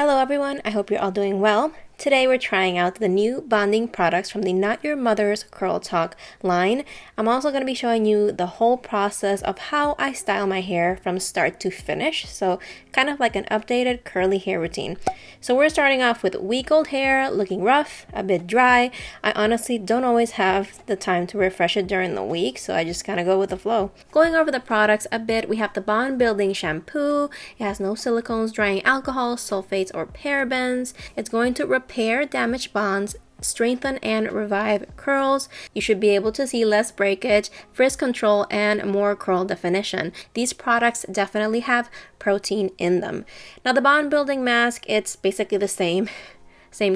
Hello everyone, I hope you're all doing well. Today we're trying out the new bonding products from the Not Your Mother's Curl Talk line. I'm also going to be showing you the whole process of how I style my hair from start to finish. So kind of like an updated curly hair routine. So we're starting off with week-old hair, looking rough, a bit dry. I honestly don't always have the time to refresh it during the week, so I just kind of go with the flow. Going over the products a bit, we have the Bond Building Shampoo. It has no silicones, drying alcohol, sulfates, or parabens. It's going to repair damaged bonds, strengthen and revive curls. You should be able to see less breakage, frizz control, and more curl definition. These products definitely have protein in them. Now the bond building mask, it's basically the same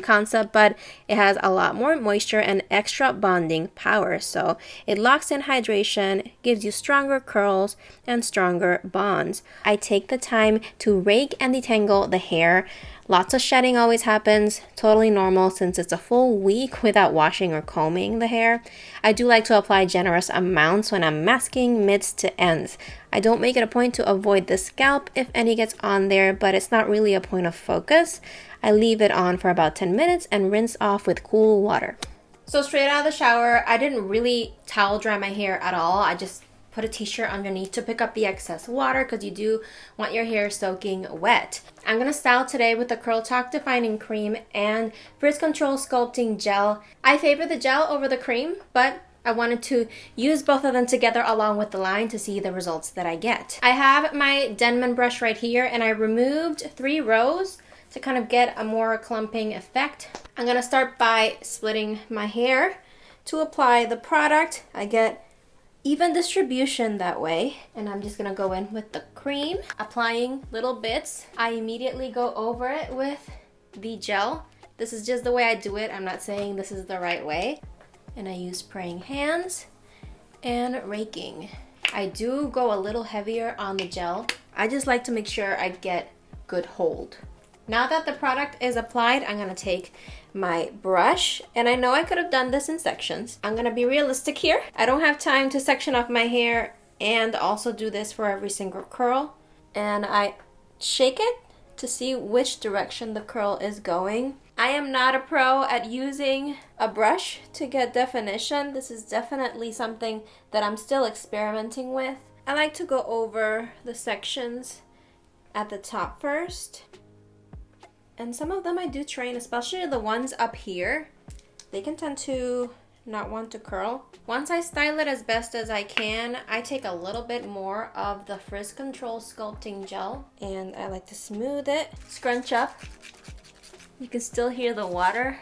concept, but it has a lot more moisture and extra bonding power. So it locks in hydration, gives you stronger curls and stronger bonds. I take the time to rake and detangle the hair. Lots of shedding always happens, totally normal since it's a full week without washing or combing the hair. I do like to apply generous amounts when I'm masking mids to ends. I don't make it a point to avoid the scalp if any gets on there, but it's not really a point of focus. I leave it on for about 10 minutes and rinse off with cool water. So straight out of the shower, I didn't really towel dry my hair at all. I just put a t-shirt underneath to pick up the excess water because you do want your hair soaking wet. I'm going to style today with the Curl Talk Defining Cream and Frizz Control Sculpting Gel. I favor the gel over the cream, but I wanted to use both of them together along with the line to see the results that I get. I have my Denman brush right here and I removed 3 rows to kind of get a more clumping effect. I'm going to start by splitting my hair to apply the product. I get even distribution that way, and I'm just gonna go in with the cream, applying little bits. I immediately go over it with the gel. This is just the way I do it. I'm not saying this is the right way. And I use praying hands and raking. I do go a little heavier on the gel. I just like to make sure I get good hold. Now that the product is applied, I'm gonna take my brush, and I know I could have done this in sections. I'm gonna be realistic here. I don't have time to section off my hair and also do this for every single curl. And I shake it to see which direction the curl is going. I am not a pro at using a brush to get definition. This is definitely something that I'm still experimenting with. I like to go over the sections at the top first. And some of them I do train, especially the ones up here. They can tend to not want to curl. Once I style it as best as I can, I take a little bit more of the Frizz Control Sculpting Gel and I like to smooth it, scrunch up. You can still hear the water,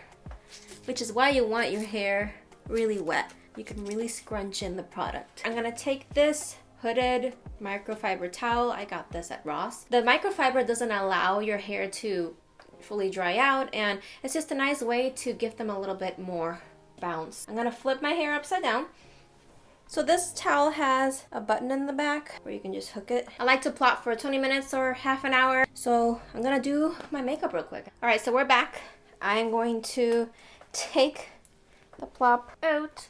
which is why you want your hair really wet. You can really scrunch in the product. I'm gonna take this hooded microfiber towel. I got this at Ross. The microfiber doesn't allow your hair to fully dry out, and it's just a nice way to give them a little bit more bounce. I'm gonna flip my hair upside down. So this towel has a button in the back where you can just hook it. I like to plot for 20 minutes or half an hour. So I'm gonna do my makeup real quick. All right, so we're back. I'm going to take the plop out.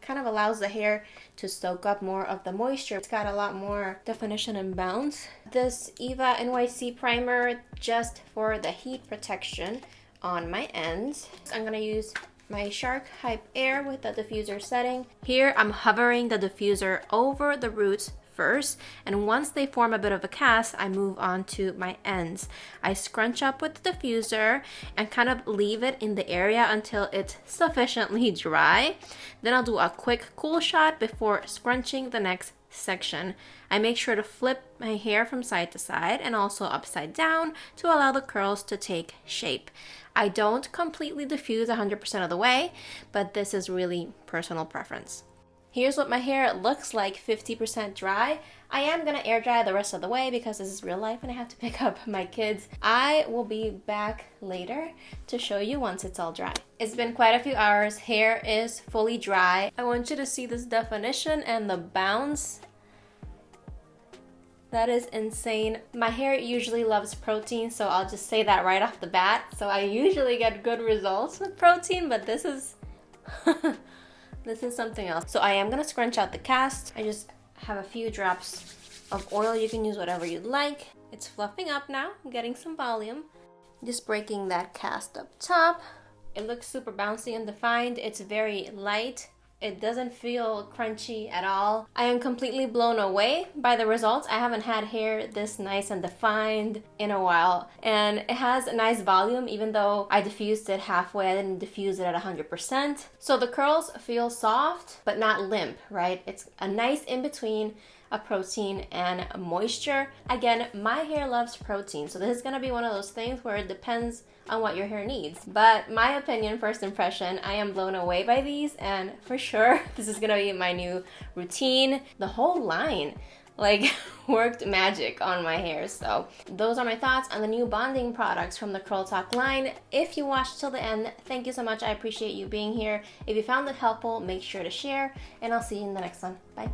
Kind of allows the hair to soak up more of the moisture. It's got a lot more definition and bounce. This Eva NYC primer just for the heat protection on my ends. I'm gonna use my Shark Hype Air with the diffuser setting. Here I'm hovering the diffuser over the roots first, and once they form a bit of a cast, I move on to my ends. I scrunch up with the diffuser and kind of leave it in the area until it's sufficiently dry. Then I'll do a quick cool shot before scrunching the next section. I make sure to flip my hair from side to side and also upside down to allow the curls to take shape. I don't completely diffuse 100% of the way, but this is really personal preference. Here's what my hair looks like 50% dry. I am gonna air dry the rest of the way because this is real life and I have to pick up my kids. I will be back later to show you once it's all dry. It's been quite a few hours. Hair is fully dry. I want you to see this definition and the bounce. That is insane. My hair usually loves protein, so I'll just say that right off the bat. So I usually get good results with protein, but this is this is something else. So I am gonna scrunch out the cast. I just have a few drops of oil. You can use whatever you'd like. It's fluffing up now. I'm getting some volume. Just breaking that cast up top. It looks super bouncy and defined. It's very light. It doesn't feel crunchy at all. I am completely blown away by the results. I haven't had hair this nice and defined in a while. And it has a nice volume, even though I diffused it halfway. I didn't diffuse it at 100%. So the curls feel soft, but not limp, right? It's a nice in-between a protein and a moisture. Again, my hair loves protein, so this is gonna be one of those things where it depends on what your hair needs. But my opinion, first impression, I am blown away by these, and for sure, this is gonna be my new routine. The whole line like worked magic on my hair. So those are my thoughts on the new bonding products from the Curl Talk line. If you watched till the end, thank you so much. I appreciate you being here. If you found it helpful, make sure to share, and I'll see you in the next one. Bye.